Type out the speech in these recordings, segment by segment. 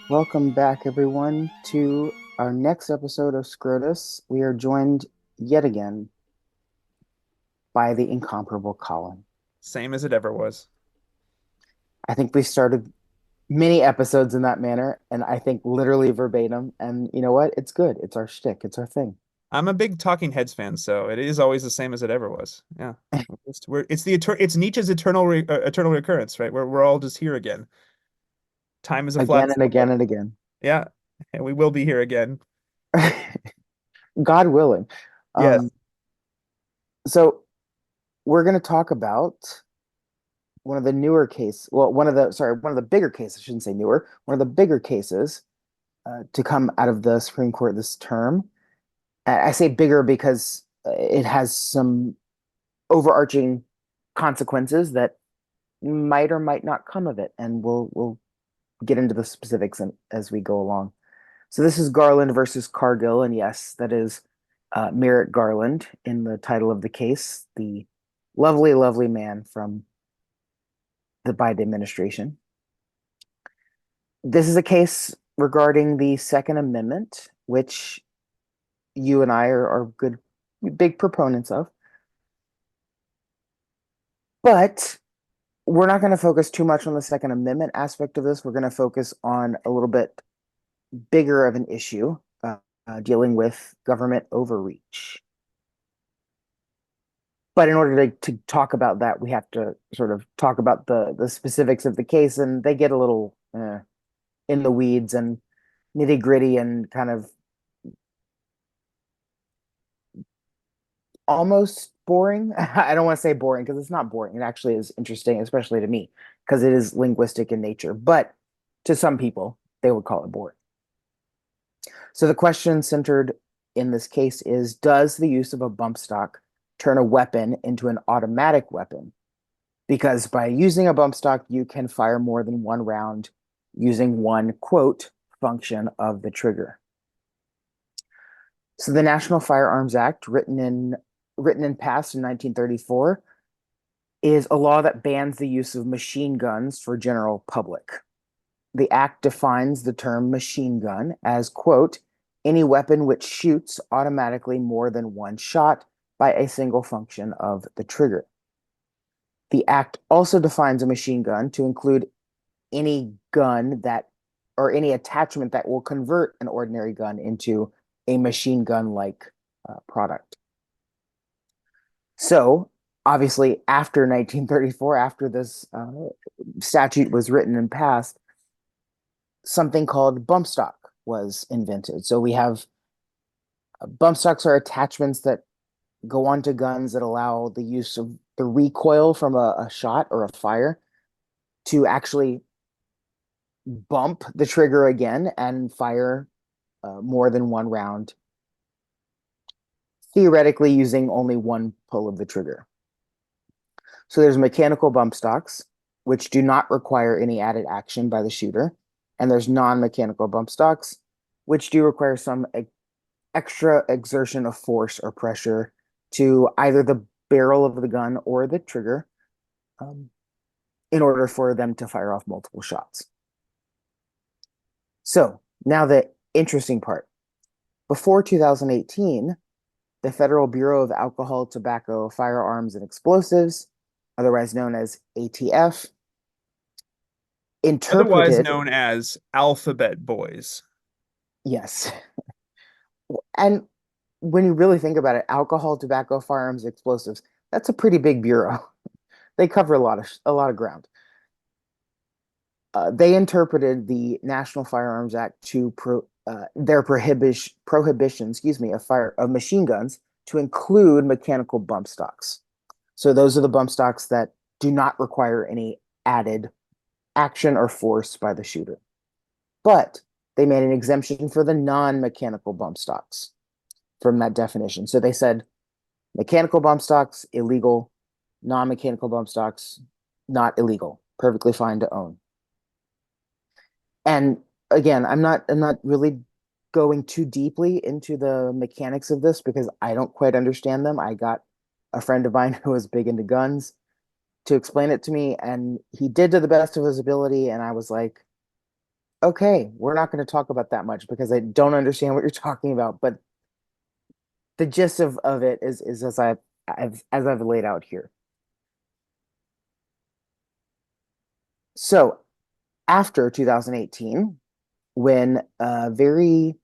Welcome back, everyone, to our next episode of SCROTUS. We are joined yet again by the incomparable Colin. Same as it ever was. I think we started many episodes in that manner, and I think literally verbatim. And you know what? It's good. It's our shtick. It's our thing. I'm a big Talking Heads fan, so it is always the same as it ever was. Yeah, it's Nietzsche's eternal recurrence, right? We're all just here again. Time is a Again flat and again circle. and again. Yeah, and we will be here again. God willing. Yes. Um, so we're going to talk about one of the newer case, well, one of the bigger cases, I shouldn't say newer, one of the bigger cases to come out of the Supreme Court this term. I say bigger because it has some overarching consequences that might or might not come of it, and we'll get into the specifics as we go along. So this is Garland versus Cargill, and yes, that is Merrick Garland in the title of the case, the lovely, lovely man from the Biden administration. This is a case regarding the Second Amendment, which you and I are good, big proponents of. But we're not going to focus too much on the Second Amendment aspect of this. We're going to focus on a little bit bigger of an issue dealing with government overreach. But in order to talk about that, we have to sort of talk about the specifics of the case, and they get a little in the weeds and nitty gritty and kind of almost boring. I don't want to say boring because it's not boring. It actually is interesting, especially to me, because it is linguistic in nature. But to some people, they would call it boring. So the question centered in this case is, does the use of a bump stock turn a weapon into an automatic weapon? Because by using a bump stock, you can fire more than one round using one, quote, function of the trigger. So the National Firearms Act, written and passed in 1934, is a law that bans the use of machine guns for general public. The act defines the term machine gun as, quote, any weapon which shoots automatically more than one shot by a single function of the trigger. The act also defines a machine gun to include any gun that or any attachment that will convert an ordinary gun into a machine gun like product. So, obviously, after 1934, after this statute was written and passed, something called bump stock was invented. So we have bump stocks are attachments that go onto guns that allow the use of the recoil from a shot or a fire to actually bump the trigger again and fire more than one round, theoretically using only one pull of the trigger. So there's mechanical bump stocks, which do not require any added action by the shooter. And there's non-mechanical bump stocks, which do require some extra exertion of force or pressure to either the barrel of the gun or the trigger um, in order for them to fire off multiple shots. So now the interesting part. Before 2018, the Federal Bureau of Alcohol, Tobacco, Firearms, and Explosives, otherwise known as ATF, Otherwise interpreted, known as Alphabet Boys. yes. And when you really think about it, alcohol, tobacco, firearms, explosives, that's a pretty big bureau. They cover a lot of ground. They interpreted the National Firearms Act to their prohibition, of machine guns to include mechanical bump stocks. So those are the bump stocks that do not require any added action or force by the shooter. But they made an exemption for the non-mechanical bump stocks from that definition. So they said mechanical bump stocks illegal, non-mechanical bump stocks not illegal, perfectly fine to own. And again, I'm not really going too deeply into the mechanics of this because I don't quite understand them. I got a friend of mine who was big into guns to explain it to me, and he did to the best of his ability. And I was like, okay, we're not going to talk about that much because I don't understand what you're talking about. But the gist of it is as I've laid out here. So after 2018, when a very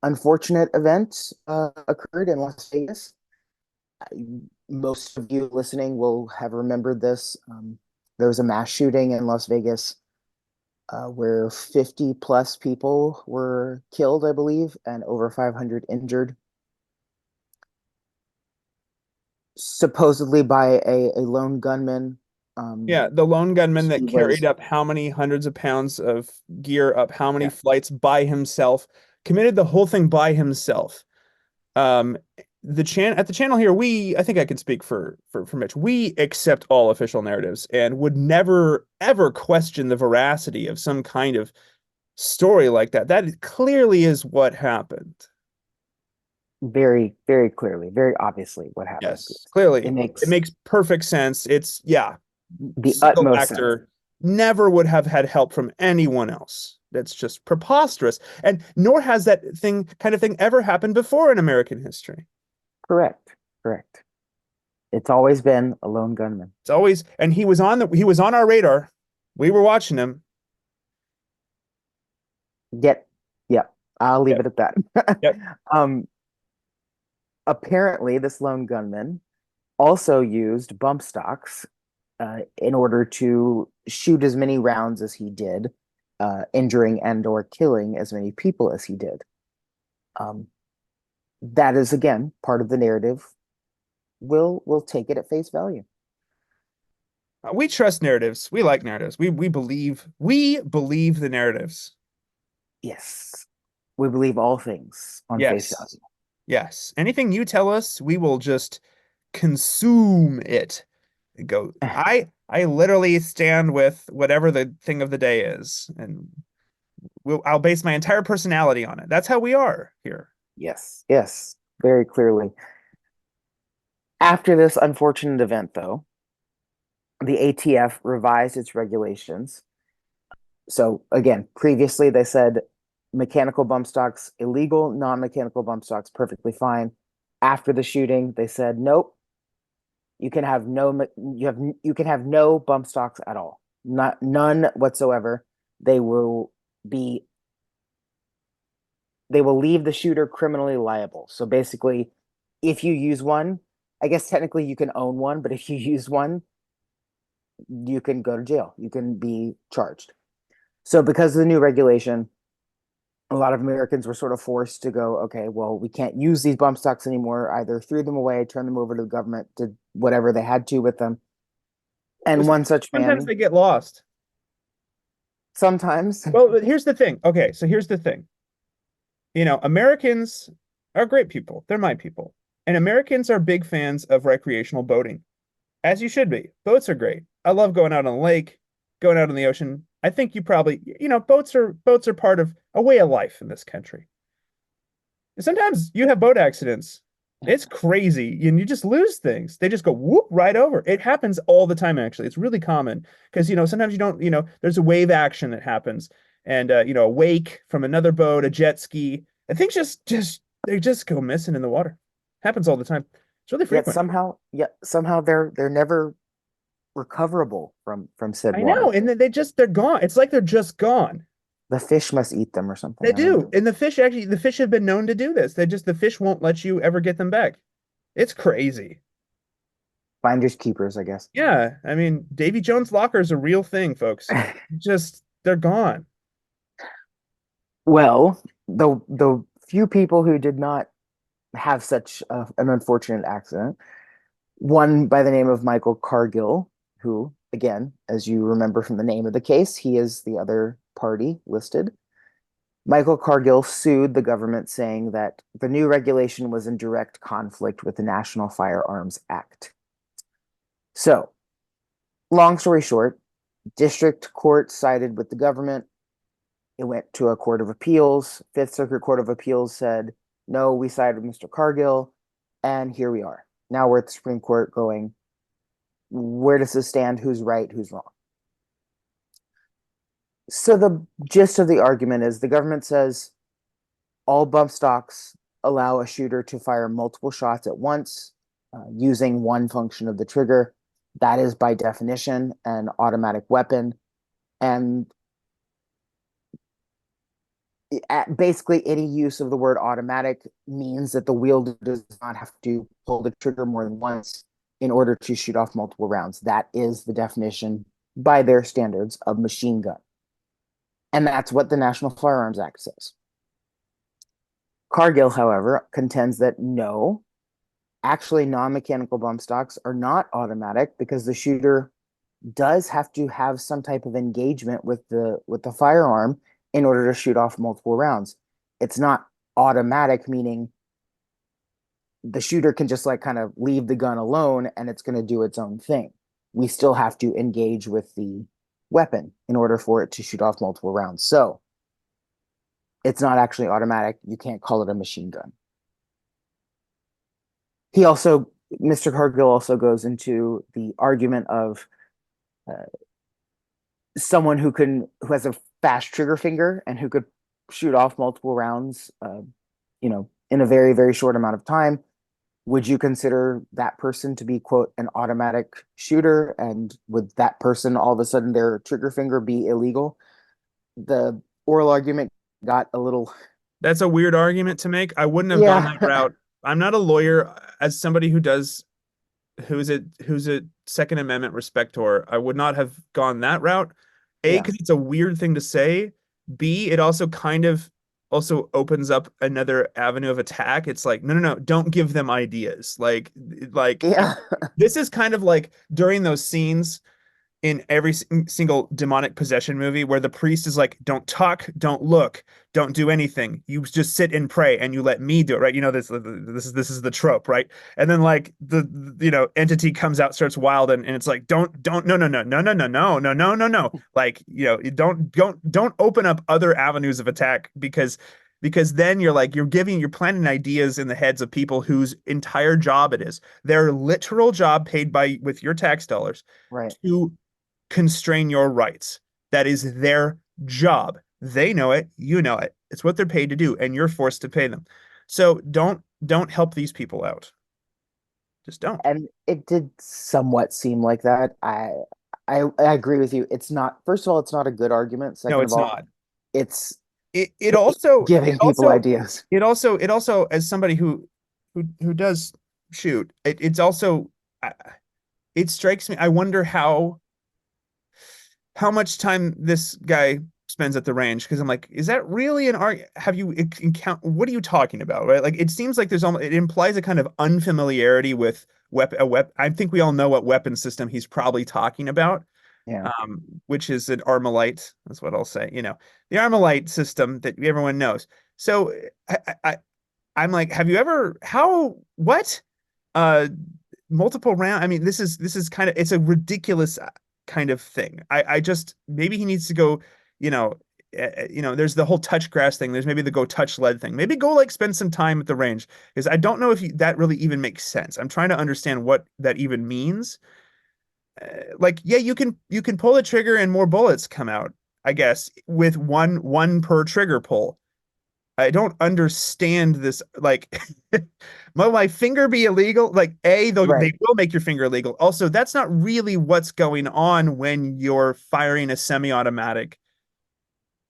unfortunate event occurred in Las Vegas, most of you listening will have remembered this. There was a mass shooting in Las Vegas where 50 plus people were killed, I believe, and over 500 injured, supposedly by a lone gunman. Yeah, the lone gunman that He carried was, up how many hundreds of pounds of gear up how many yeah, flights by himself, committed the whole thing by himself. Um, the channel here, I think I can speak for Mitch. We accept all official narratives and would never ever question the veracity of some kind of story like that. That clearly is what happened. very, very clearly, very obviously what happened. Yes, clearly. It It makes makes perfect sense. It's, yeah, the single utmost sense. actor never would have had help from anyone else. That's just preposterous. And nor has that kind of thing ever happened before in American history. Correct, correct. It's always been a lone gunman. It's always, and he was on our radar. We were watching him. Yet, yeah, I'll leave Yep. it at that. Yep. um, Apparently, this lone gunman also used bump stocks in order to shoot as many rounds as he did, injuring and or killing as many people as he did. Um, that is again part of the narrative. We'll take it at face value. We trust narratives. We like narratives. We believe the narratives. Yes, we believe all things on face Yes. value. Yes. Anything you tell us, we will just consume it. Go. I literally stand with whatever the thing of the day is, and I'll base my entire personality on it. That's how we are here. Yes, yes, very clearly. After this unfortunate event, though, the ATF revised its regulations. So again, previously they said mechanical bump stocks illegal, non-mechanical bump stocks perfectly fine. After the shooting, they said nope, you can have no bump stocks at all. Not none whatsoever. They will be they will leave the shooter criminally liable. So basically, if you use one, I guess technically you can own one, but if you use one, you can go to jail. You can be charged. So because of the new regulation, a lot of Americans were sort of forced to go, okay, well, we can't use these bump stocks anymore. Either threw them away, turned them over to the government, did whatever they had to with them. And one such Sometimes man, they get lost. sometimes, Well, but here's the thing. Okay, so here's the thing. Americans are great people. They're my people. And Americans are big fans of recreational boating, as you should be. Boats are great. I love going out on the lake, going out in the ocean. I think you probably, boats are part of a way of life in this country. Sometimes you have boat accidents. It's crazy, and you just lose things. They just go whoop right over. It happens all the time, actually. It's really common because sometimes you don't, there's a wave action that happens, and a wake from another boat, a jet ski, and things just they just go missing in the water. Happens all the time. It's really frequent. yet somehow they're never recoverable from said I know, water. and then they're gone. It's like they're just gone. The fish must eat them or something. They I don't do. know. And the fish have been known to do this. The fish won't let you ever get them back. It's crazy. Finders keepers, I guess. Yeah, I mean, Davy Jones' locker is a real thing, folks. Just they're gone. Well, the few people who did not have such an unfortunate accident, one by the name of Michael Cargill, who, again, as you remember from the name of the case, he is the other party listed. Michael Cargill sued the government saying that the new regulation was in direct conflict with the National Firearms Act. So, long story short, district court sided with the government. It went to a court of appeals. Fifth Circuit Court of Appeals said, no, we sided with Mr. Cargill. And here we are. Now we're at the Supreme Court going, where does this stand? Who's right? Who's wrong? So the gist of the argument is the government says all bump stocks allow a shooter to fire multiple shots at once using one function of the trigger. That is, by definition, an automatic weapon. And basically, any use of the word automatic means that the wielder does not have to pull the trigger more than once in order to shoot off multiple rounds. That is the definition, by their standards, of machine gun. And that's what the National Firearms Act says. Cargill, however, contends that no, actually non-mechanical bump stocks are not automatic because the shooter does have to have some type of engagement with the firearm in order to shoot off multiple rounds. It's not automatic, meaning the shooter can just like kind of leave the gun alone and it's going to do its own thing. We still have to engage with the weapon in order for it to shoot off multiple rounds. So it's not actually automatic. You can't call it a machine gun. He also, Mr. Cargill also goes into the argument of uh, someone who has a fast trigger finger and who could shoot off multiple rounds, in a very, very short amount of time. Would you consider that person to be, quote, an automatic shooter? And would that person all of a sudden their trigger finger be illegal? The oral argument got a little, That's a weird argument to make. I wouldn't have gone that yeah, route. I'm not a lawyer. As somebody who's a Second Amendment respector, I would not have gone that route. A, yeah, because it's a weird thing to say. B, it also kind of also opens up another avenue of attack. It's like, no, no, no, don't give them ideas. Like yeah, this is kind of like during those scenes in every single demonic possession movie where the priest is like, don't talk, don't look, don't do anything. You just sit and pray and you let me do it, right? You know, this is the trope, right? And then like the entity comes out, starts wild, and it's like, don't no no no no no no no no no no no. Like, don't open up other avenues of attack because then you're planting ideas in the heads of people whose entire job it is, their literal job paid by with your tax dollars right. to constrain your rights. That is their job. They know it, you know it. It's what they're paid to do, and you're forced to pay them. So don't help these people out. Just don't. And it did somewhat seem like that. I agree with you. It's not, first of all, it's not a good argument. No, Second of it's all, not. it's It also it giving people also ideas. it also as somebody who does shoot, it's also it strikes me. I wonder how much time this guy spends at the range because I'm like, is that really an art? Have you encounter? What are you talking about, right? Like, it seems like it implies a kind of unfamiliarity with weapon. I think we all know what weapon system he's probably talking about, Yeah. which is an Armalite. That's what I'll say. The Armalite system that everyone knows. So I'm like, have you ever? How? What? Uh, Multiple round. I mean, this is kind of it's a ridiculous kind of thing. I just maybe he needs to go, you know, there's the whole touch grass thing. There's maybe the go touch lead thing. Maybe go like spend some time at the range because I don't know if that really even makes sense. I'm trying to understand what that even means. Like, yeah, you can pull the trigger and more bullets come out, I guess, with one per trigger pull. I don't understand this. Like, will my finger be illegal? Like, they Right. will make your finger illegal. Also, that's not really what's going on when you're firing a semi-automatic.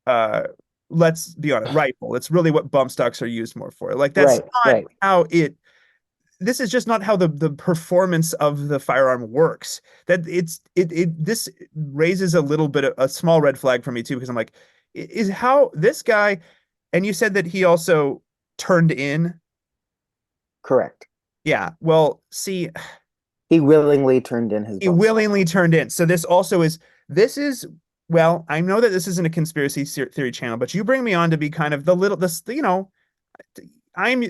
Uh, let's be honest, rifle. It's really what bump stocks are used more for. Like, that's Right. not Right. how it. This is just not how the performance of the firearm works. That this raises a little bit of a small red flag for me too because I'm like, is how this guy and you said that he also turned in. Correct. Yeah. Well, see, He willingly turned in his he bump stock. willingly turned in. So this is, well, I know that this isn't a conspiracy theory channel, but you bring me on to be kind of the little, I am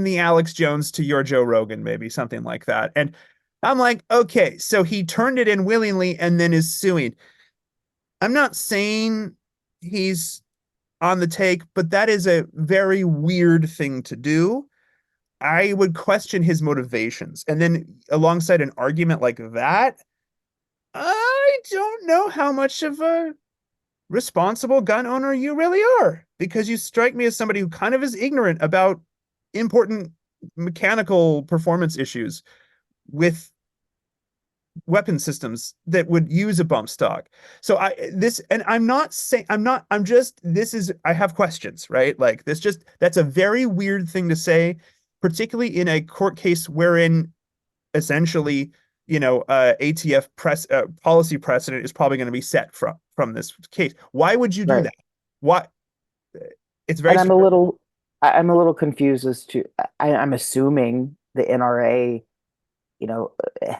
the Alex Jones to your Joe Rogan, maybe something like that. And I'm like, okay, so he turned it in willingly and then is suing. I'm not saying he's on the take, but that is a very weird thing to do. I would question his motivations. And then alongside an argument like that, I don't know how much of a responsible gun owner you really are, because you strike me as somebody who kind of is ignorant about important mechanical performance issues with weapon systems that would use a bump stock. So I'm not saying I'm just this is I have questions, right? Like this just that's a very weird thing to say, particularly in a court case wherein essentially, ATF policy precedent is probably going to be set from this case. Why would you do Right. that? Why? It's very And strange. I'm a little confused as to, I'm assuming the NRA, you know,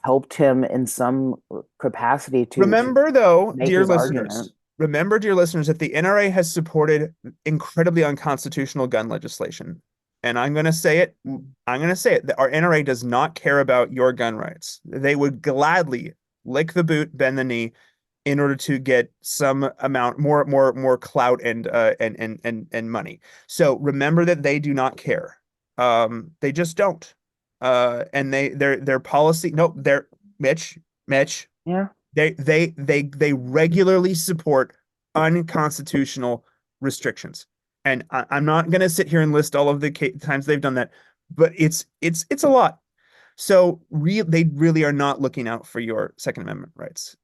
helped him in some capacity to Remember, though, make his argument. dear listeners, that the NRA has supported incredibly unconstitutional gun legislation. And I'm going to say it, that our NRA does not care about your gun rights. They would gladly lick the boot, bend the knee in order to get some amount more clout and money. So remember that they do not care. They just don't. And their policy, no, they're Mitch, Yeah. they regularly support unconstitutional restrictions. And I'm not going to sit here and list all of the times they've done that, but it's a lot. So they really are not looking out for your Second Amendment rights.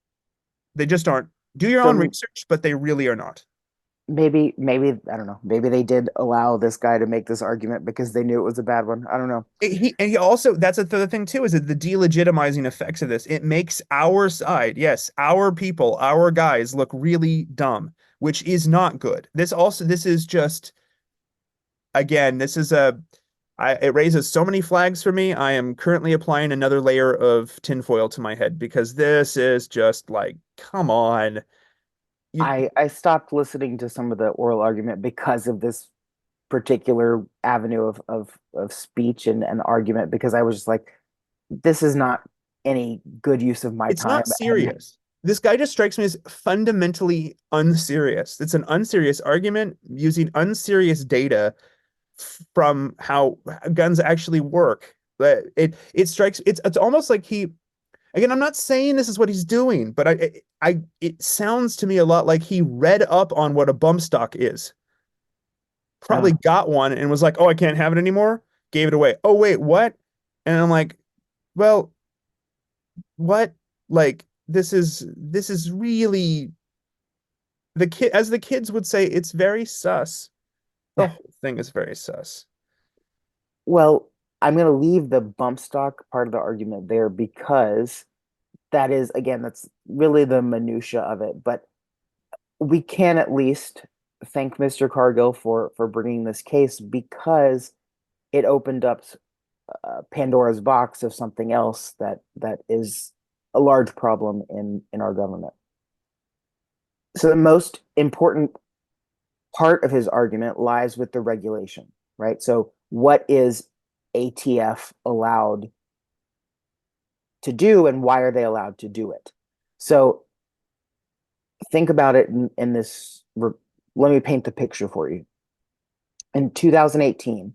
They just aren't. Do your own So research, but they really are not. maybe, I don't know, maybe they did allow this guy to make this argument because they knew it was a bad one. I don't know. He also, that's the other thing too, is that the delegitimizing effects of this, it makes our side, yes, our people, our guys look really dumb, which is not good. This is just, again, it raises so many flags for me. I am currently applying another layer of tinfoil to my head because this is just like, come on. You, I stopped listening to some of the oral argument because of this particular avenue of speech and argument, because I was just like, this is not any good use of my it's not time. And serious. This guy just strikes me as fundamentally unserious. It's an unserious argument using unserious data from how guns actually work. But it strikes it's almost like he, again, I'm not saying this is what he's doing, but it sounds to me a lot like he read up on what a bump stock is. Probably uh, got one and was like, "Oh, I can't have it anymore." Gave it away. "Oh, wait, what?" And I'm like, "Well, what? Like this is really the kid, as the kids would say, it's very sus. The whole thing is very sus." well, I'm going to leave the bump stock part of the argument there because that is, again, that's really the minutia of it. But we can at least thank Mr. Cargill for bringing this case, because it opened up Pandora's box of something else that is a large problem in our government. So the most important part of his argument lies with the regulation, right? So what is ATF allowed to do, and why are they allowed to do it? So think about it in this. Let me paint the picture for you. In 2018,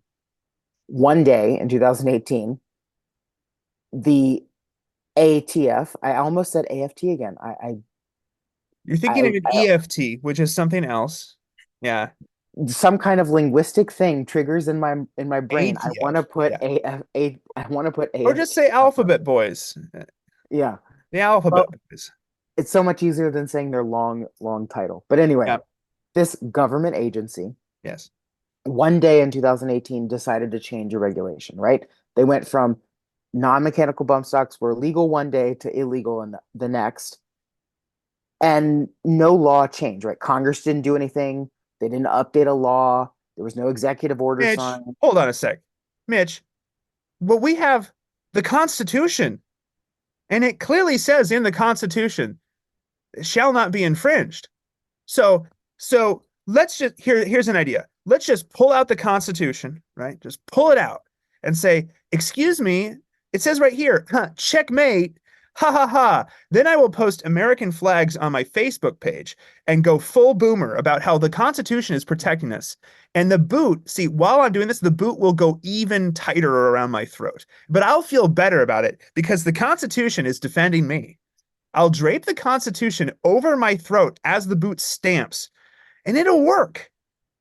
one day in 2018, the ATF, I almost said AFT again. You're thinking I, of an I EFT, which is something else. Yeah. some kind of linguistic thing triggers in my brain. I want to ATF. put Yeah. I want to put Or just AFT say up front. alphabet boys. Yeah. The alphabet Well, boys. it's so much easier than saying their long title. But Yeah. anyway, this government agency Yes. one day in 2018 decided to change a regulation, right? They went from non-mechanical bump stocks were legal one day to illegal in the next, and no law changed, right? Congress didn't do anything. They didn't update a law. There was no executive order Mitch, signed. hold on a sec. Mitch, but we have the Constitution, and it clearly says in the Constitution, it shall not be infringed. So, so let's just here's an idea. Let's just pull out the Constitution, right? Just pull it out and say, "Excuse me, it says right here, huh, checkmate. Ha ha ha. Then I will post American flags on my Facebook page and go full boomer about how the Constitution is protecting us. And the boot, see, while I'm doing this, the boot will go even tighter around my throat. But I'll feel better about it because the Constitution is defending me. I'll drape the Constitution over my throat as the boot stamps, and it'll work.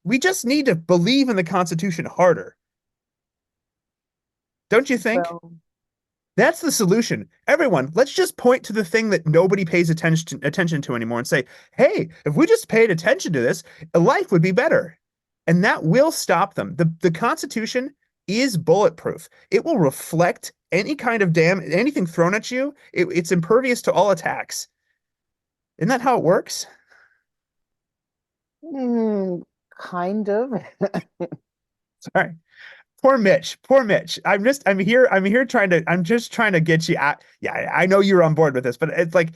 We just need to believe in the Constitution harder. Don't you think? Well, That's the solution. Everyone, let's just point to the thing that nobody pays attention to anymore and say, hey, if we just paid attention to this, life would be better. And that will stop them. The Constitution is bulletproof. It will reflect any kind of anything thrown at you. It's impervious to all attacks. Isn't that how it works? mm, kind of. Sorry. Poor Mitch. Poor Mitch. I'm just trying to get you at. Yeah, I know you're on board with this, but it's like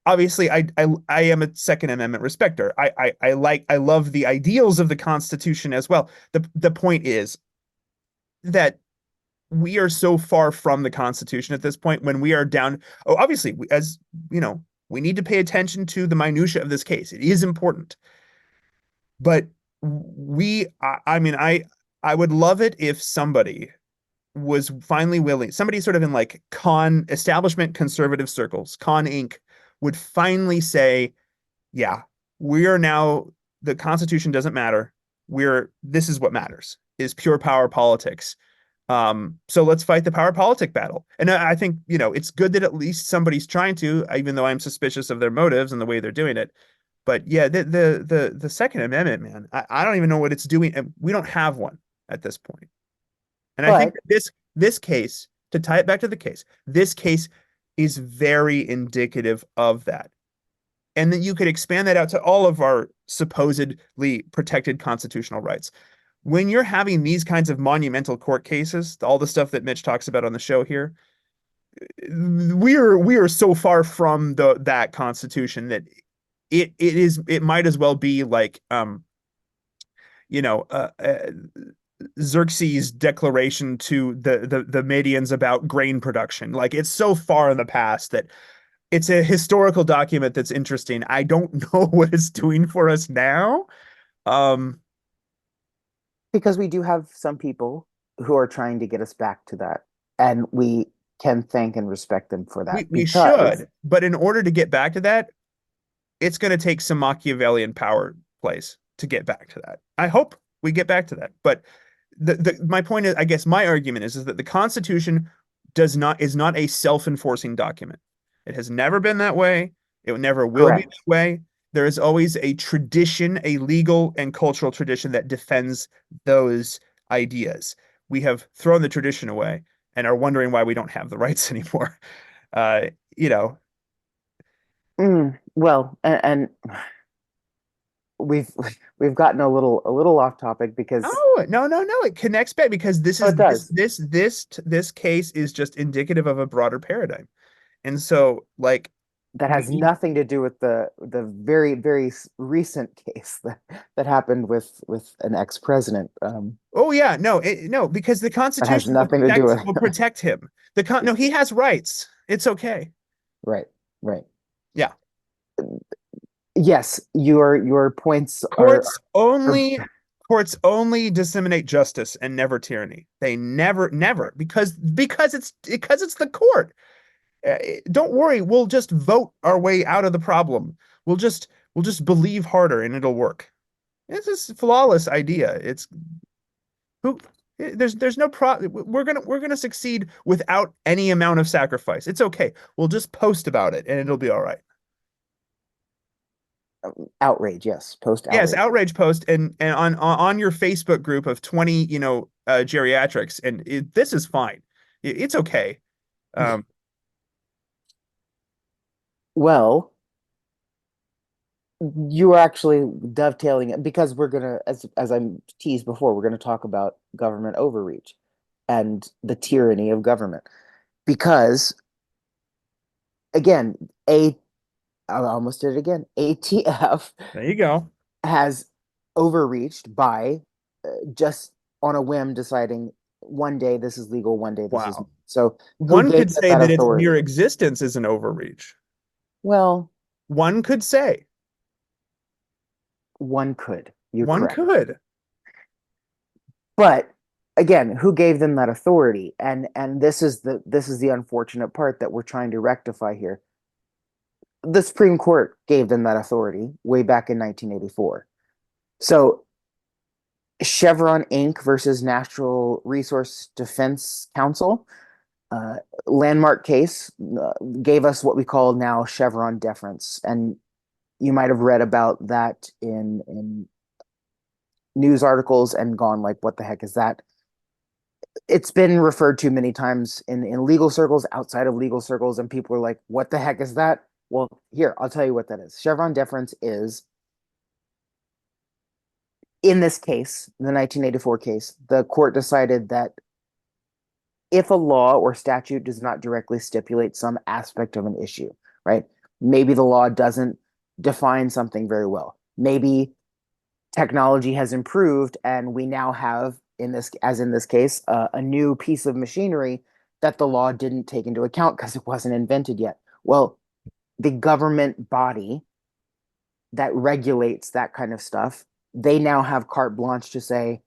obviously I am a Second Amendment respecter. I love the ideals of the Constitution as well. The point is that we are so far from the Constitution at this point when we are down. Oh, obviously, as you know, we need to pay attention to the minutia of this case. It is important, but I mean, I would love it if somebody was finally willing, somebody sort of in like establishment conservative circles, Con Inc., would finally say, yeah, we are now, the Constitution doesn't matter. This is what matters, is pure power politics. So let's fight the power politic battle. And I think, it's good that at least somebody's trying to, even though I'm suspicious of their motives and the way they're doing it. But yeah, the Second Amendment, man, I don't even know what it's doing. And we don't have one at this point. And I think But that this case, to tie it back to the case, this case is very indicative of that. And then you could expand that out to all of our supposedly protected constitutional rights. When you're having these kinds of monumental court cases, all the stuff that Mitch talks about on the show here, we are so far from that Constitution that it might as well be like you know Xerxes' declaration to the Medians about grain production. Like it's so far in the past that it's a historical document that's interesting. I don't know what it's doing for us now. Um, because we do have some people who are trying to get us back to that, and we can thank and respect them for that we because should, but in order to get back to that, it's going to take some Machiavellian power plays to get back to that. I hope we get back to that. But my point is, I guess my argument is that the Constitution is not a self-enforcing document. It has never been that way. It never will be correct. that way. There is always a tradition, a legal and cultural tradition that defends those ideas. We have thrown the tradition away and are wondering why we don't have the rights anymore. Uh, you know, Well, and we've we've gotten a little off topic because no. It connects back because oh, it does. this case is just indicative of a broader paradigm. And so, like, That we has need. nothing to do with the very recent case that happened with an ex-president. Oh yeah, no, because the That has Constitution nothing to do with will protect him. No, he has rights. It's okay. right, right. Yeah, Yes, your points courts are only courts only disseminate justice and never tyranny. They never because it's the court. Don't worry, we'll just vote our way out of the problem. We'll just believe harder and it'll work. It's this flawless idea. It's who there's no we're gonna succeed without any amount of sacrifice. It's okay. We'll just post about it and it'll be all right. outrage. Yes, post Yes, outrage. outrage post and on your Facebook group of 20, geriatrics, and this is fine. It's okay. Um, Well, you are actually dovetailing it because we're gonna, as I teased before, we're gonna talk about government overreach and the tyranny of government. Because again, a I almost did it again. ATF there you go. has overreached by just on a whim deciding one day this is legal, one day this is not. Wow. So who One gave could them say that that its mere authority? existence is an overreach. Well, One could say. one could. You're One correct. could. But again, who gave them that authority? And this is the unfortunate part that we're trying to rectify here. The Supreme Court gave them that authority way back in 1984. So Chevron Inc. versus Natural Resource Defense Council, uh, landmark case, gave us what we call now Chevron deference. And you might have read about that in news articles and gone like, what the heck is that? It's been referred to many times in legal circles, outside of legal circles, and people are like, what the heck is that? Well, here, I'll tell you what that is. Chevron deference is, in this case, the 1984 case, the court decided that if a law or statute does not directly stipulate some aspect of an issue, right? Maybe the law doesn't define something very well. Maybe technology has improved and we now have, in this as in this case, a new piece of machinery that the law didn't take into account because it wasn't invented yet. Well, the government body that regulates that kind of stuff, they now have carte blanche to say,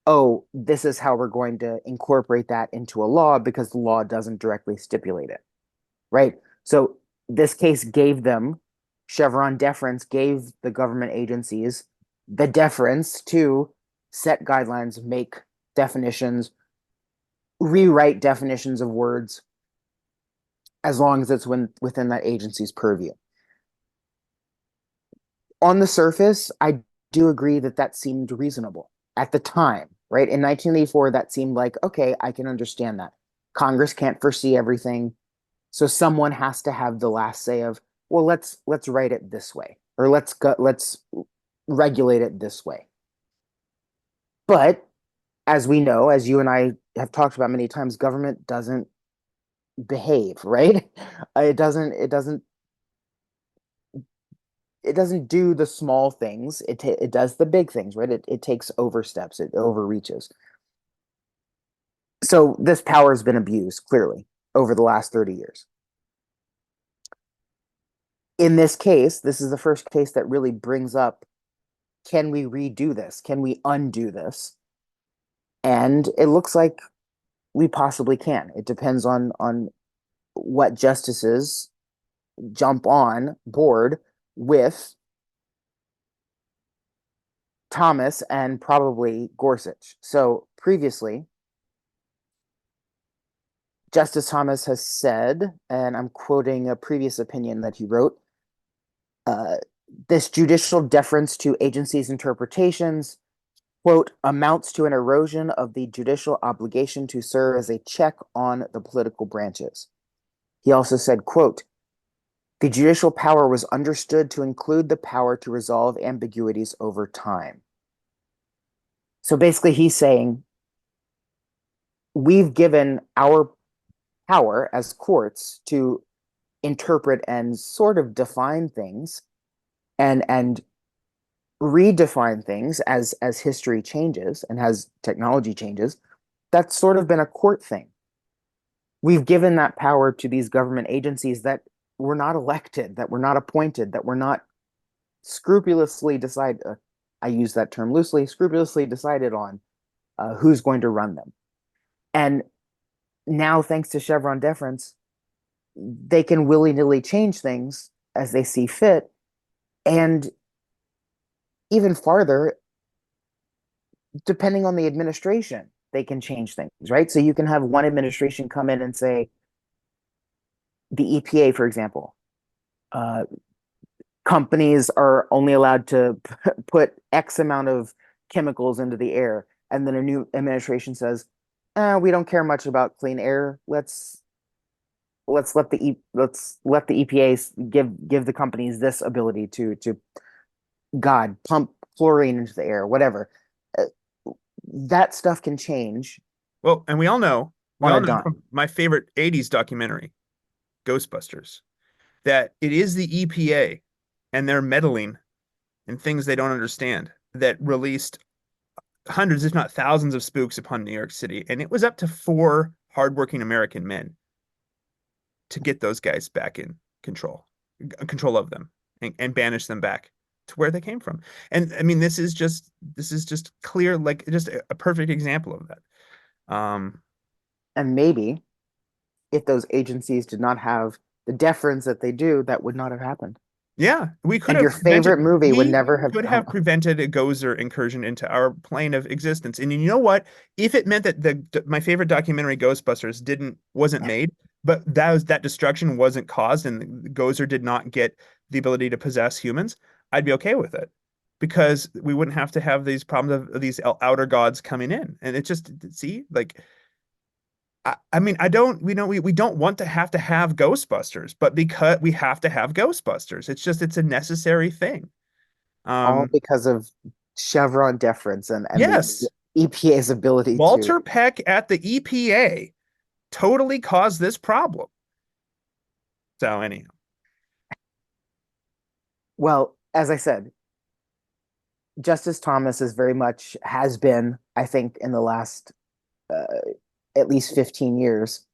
oh, this is how we're going to incorporate that into a law because the law doesn't directly stipulate it, right? So this case gave them, Chevron deference gave the government agencies the deference to set guidelines, make definitions, rewrite definitions of words, as long as it's within that agency's purview. On the surface, I do agree that that seemed reasonable at the time, right? In 1984, that seemed like, okay, I can understand that. Congress can't foresee everything. So someone has to have the last say of, well, let's write it this way, or let's regulate it this way. But as we know, as you and I have talked about many times, government doesn't behave, right? It doesn't do the small things. It does the big things, right? It takes oversteps, it overreaches. So this power has been abused clearly over the last 30 years. In this case, this is the first case that really brings up, can we redo this? Can we undo this? And it looks like we possibly can. It depends on what justices jump on board with Thomas and probably Gorsuch. So previously, Justice Thomas has said, and I'm quoting a previous opinion that he wrote, uh, this judicial deference to agencies' interpretations, quote, amounts to an erosion of the judicial obligation to serve as a check on the political branches. He also said, quote, the judicial power was understood to include the power to resolve ambiguities over time. So basically, he's saying we've given our power as courts to interpret and sort of define things and redefine things as history changes and as technology changes. That's sort of been a court thing. We've given that power to these government agencies that were not elected, that were not appointed, that were not scrupulously decided. I use that term loosely, scrupulously decided on who's going to run them. And now, thanks to Chevron deference, they can willy nilly change things as they see fit. And even farther, depending on the administration, they can change things, right? So you can have one administration come in and say, the EPA, for example, uh, companies are only allowed to put X amount of chemicals into the air. And then a new administration says, we don't care much about clean air. Let's let the EPA give the companies this ability to God pump chlorine into the air, whatever. Uh, that stuff can change Well, and we on all a know dime. from my favorite 80s documentary, Ghostbusters, that it is the EPA and their meddling in things they don't understand that released hundreds, if not thousands, of spooks upon New York City, and it was up to four hardworking American men to get those guys back in control of them, and banish them back to where they came from. And I mean, this is just clear, like just a perfect example of that. Um, And maybe if those agencies did not have the deference that they do, that would not have happened. Yeah, we could And your have prevented favorite movie would we never have could have prevented a Gozer incursion into our plane of existence. And you know what? If it meant that the my favorite documentary Ghostbusters wasn't made, but that destruction wasn't caused and the Gozer did not get the ability to possess humans, I'd be okay with it. Because we wouldn't have to have these problems of these outer gods coming in. And it just, see, like I mean, I don't, we don't want to have Ghostbusters, but because we have to have Ghostbusters, it's a necessary thing. all Um, because of Chevron deference and the yes, EPA's ability to. Walter Peck at the EPA totally caused this problem. So anyhow, Well, as I said, Justice Thomas is very much has been, I think, in the last uh, at least 15 years,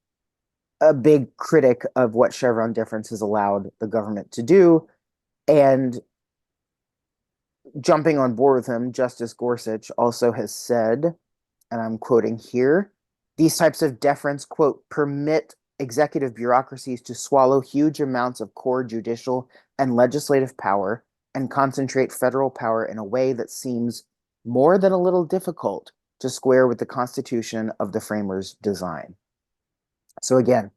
a big critic of what Chevron deference has allowed the government to do. And jumping on board with him, Justice Gorsuch also has said, and I'm quoting here, these types of deference, quote, permit executive bureaucracies to swallow huge amounts of core judicial and legislative power and concentrate federal power in a way that seems more than a little difficult to square with the Constitution of the framers' design. So again,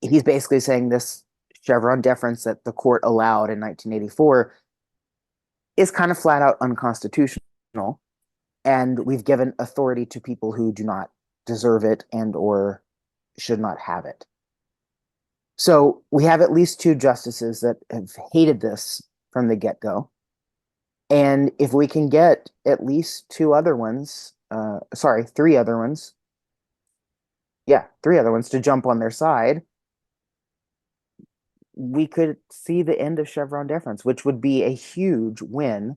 he's basically saying this Chevron deference that the court allowed in 1984 is kind of flat out unconstitutional, and we've given authority to people who do not deserve it and or should not have it. So we have at least two justices that have hated this from the get-go. And if we can get at least two other ones, sorry, three other ones, yeah, three other ones to jump on their side, we could see the end of Chevron deference, which would be a huge win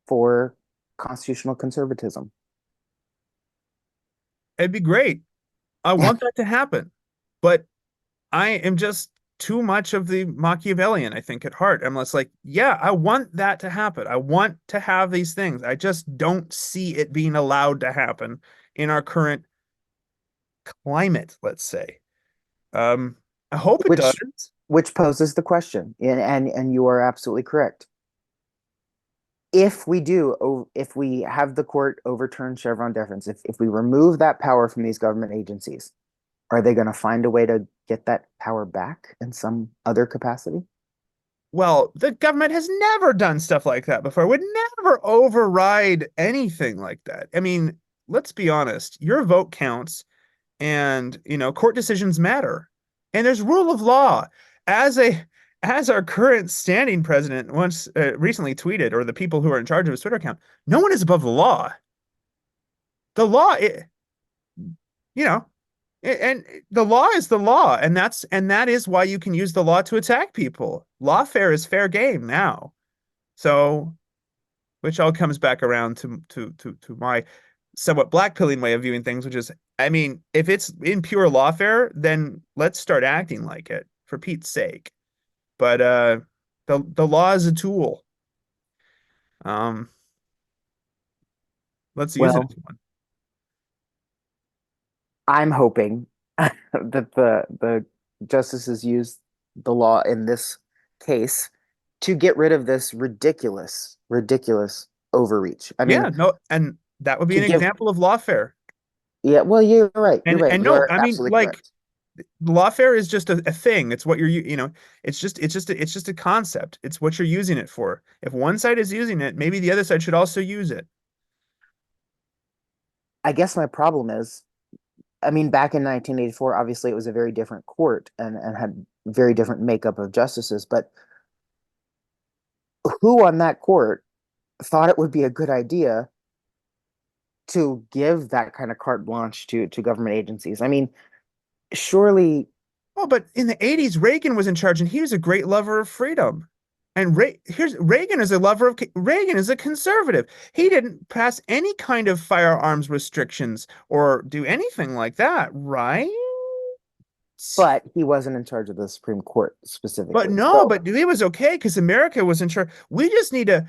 for constitutional conservatism. it'd be great. I want that to happen, but I am just too much of the Machiavellian, I think, at heart. I'm less like, yeah, I want that to happen. I want to have these things. I just don't see it being allowed to happen in our current climate, let's say. Um, I hope it which does. which poses the question, and you are absolutely correct. If we have the court overturn Chevron deference, if we remove that power from these government agencies, are they going to find a way to get that power back in some other capacity? Well, the government has never done stuff like that before. Would never override anything like that. I mean, let's be honest. Your vote counts, and court decisions matter. And there's rule of law. As a as our current standing president once recently tweeted, or the people who are in charge of his Twitter account, no one is above the law. The law, you know, and the law is the law, and that is why you can use the law to attack people. Lawfare is fair game now. So, which all comes back around to my somewhat blackpilling way of viewing things, which is, I mean, if it's in pure lawfare, then let's start acting like it, for Pete's sake. But the law is a tool. Um, let's use it Well, as one. I'm hoping that the justices use the law in this case to get rid of this ridiculous overreach. I mean, Yeah, no, and that would be to an give, example of lawfare. yeah, well, you're right. You're right. And You no, are I mean, absolutely like, correct. lawfare is just a thing. It's what it's just a concept. It's what you're using it for. If one side is using it, maybe the other side should also use it. I guess my problem is, I mean, back in 1984, obviously it was a very different court and had very different makeup of justices, but who on that court thought it would be a good idea to give that kind of carte blanche to government agencies? I mean, surely Well, but in the 80s, Reagan was in charge and he was a great lover of freedom. And here's Reagan is a lover of Reagan is a conservative. He didn't pass any kind of firearms restrictions or do anything like that, right? But he wasn't in charge of the Supreme Court But specifically. no, So but he was okay because America was in charge. We just need to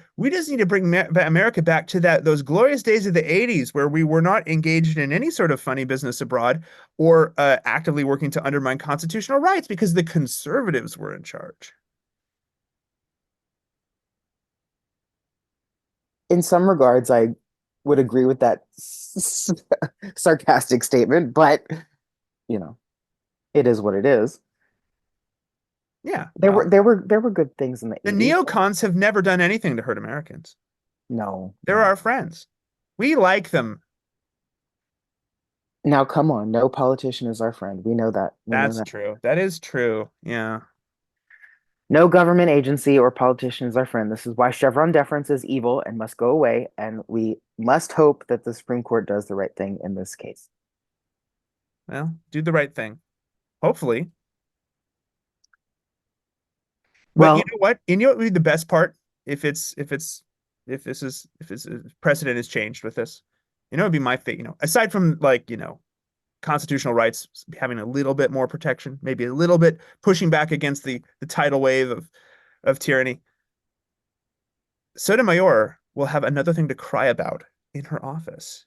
bring America back to those glorious days of the 80s where we were not engaged in any sort of funny business abroad or actively working to undermine constitutional rights because the conservatives were in charge. in some regards, I would agree with that sarcastic statement, but you know, it is what it is. Yeah, There were well, good things in the the 80s. neocons have never done anything to hurt Americans. No, They're no. our friends. We like them. Now come on, no politician is our friend. We know that. We know That's that. true. That is true. Yeah. No government agency or politician is our friend. This is why Chevron deference is evil and must go away, and we must hope that the Supreme Court does the right thing in this case. Well, do the right thing. Hopefully. But you Well, know what? You know what would be the best part if this precedent is changed with this? You know, it'd be my fate, aside from like, constitutional rights having a little bit more protection, maybe a little bit pushing back against the tidal wave of tyranny. Sotomayor will have another thing to cry about in her office.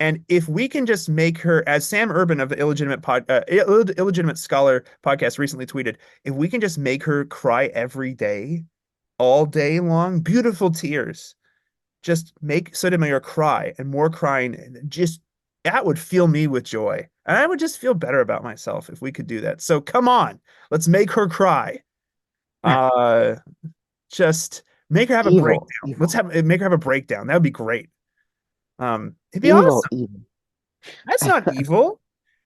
And if we can just make her, as Sam Urban of the Illegitimate Scholar podcast recently tweeted, if we can just make her cry every day, all day long, beautiful tears, just make Sotomayor cry and more crying, and just that would fill me with joy. And I would just feel better about myself if we could do that. So come on, let's make her cry. Uh, just make her have a evil, breakdown. Let's evil, have make her have a breakdown. That would be great. It'd be evil, awesome. evil. That's not evil.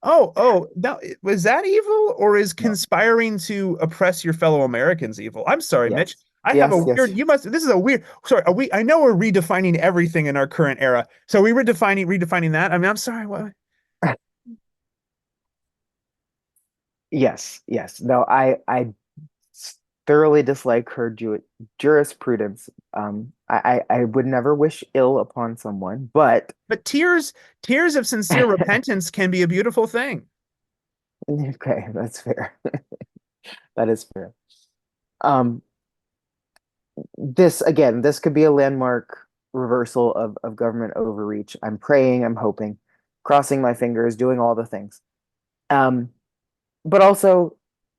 Oh, no, was that evil or is No. conspiring to oppress your fellow Americans evil? I'm sorry, Mitch. Yes. I have a Yes, yes. weird, this is a weird, sorry, I know we're redefining everything in our current era. So we redefining that. I mean, I'm sorry. What? Yes, yes. No, I thoroughly dislike her jurisprudence. I would never wish ill upon someone, but But tears of sincere repentance can be a beautiful thing. okay, that's fair. That is fair. Um, this again, this could be a landmark reversal of government overreach. I'm praying, I'm hoping, crossing my fingers, doing all the things. Um, but also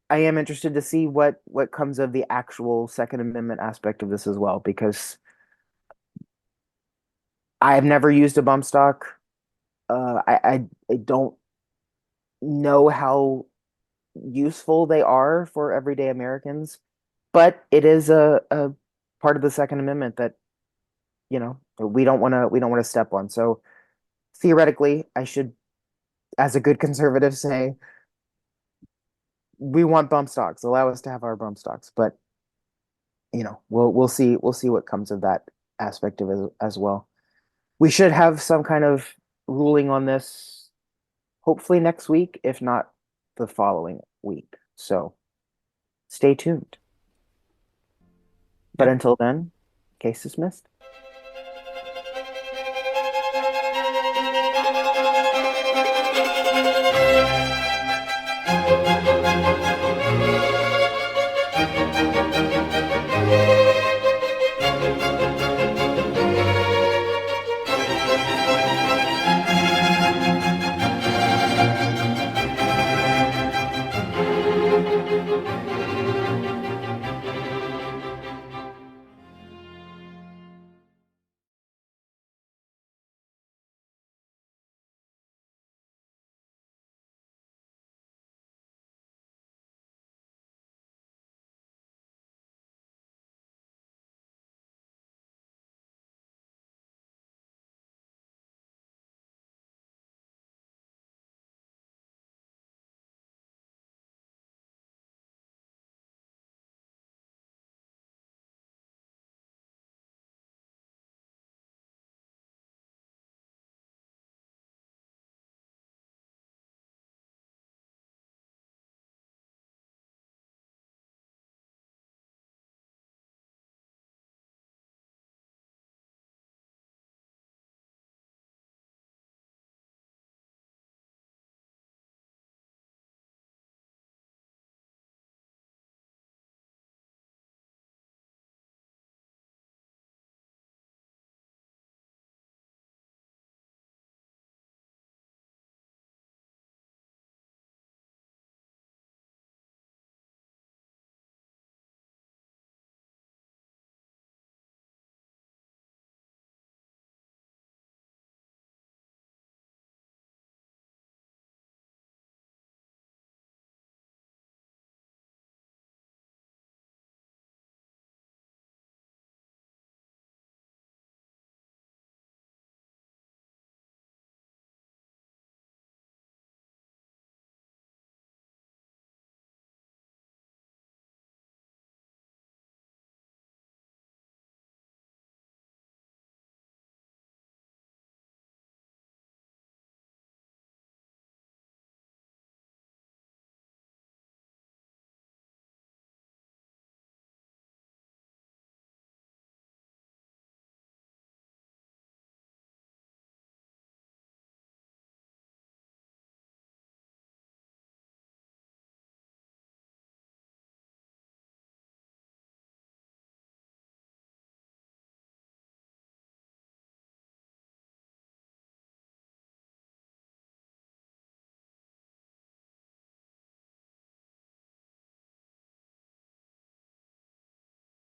I am interested to see what comes of the actual Second Amendment aspect of this as well, because I have never used a bump stock. I don't know how useful they are for everyday Americans, but it is a part of the Second Amendment that, we don't want to step on. So theoretically, I should, as a good conservative, say we want bump stocks. Allow us to have our bump stocks, but we'll see what comes of that aspect of it as well. We should have some kind of ruling on this hopefully next week, if not the following week. So stay tuned. But Yep. until then, case dismissed.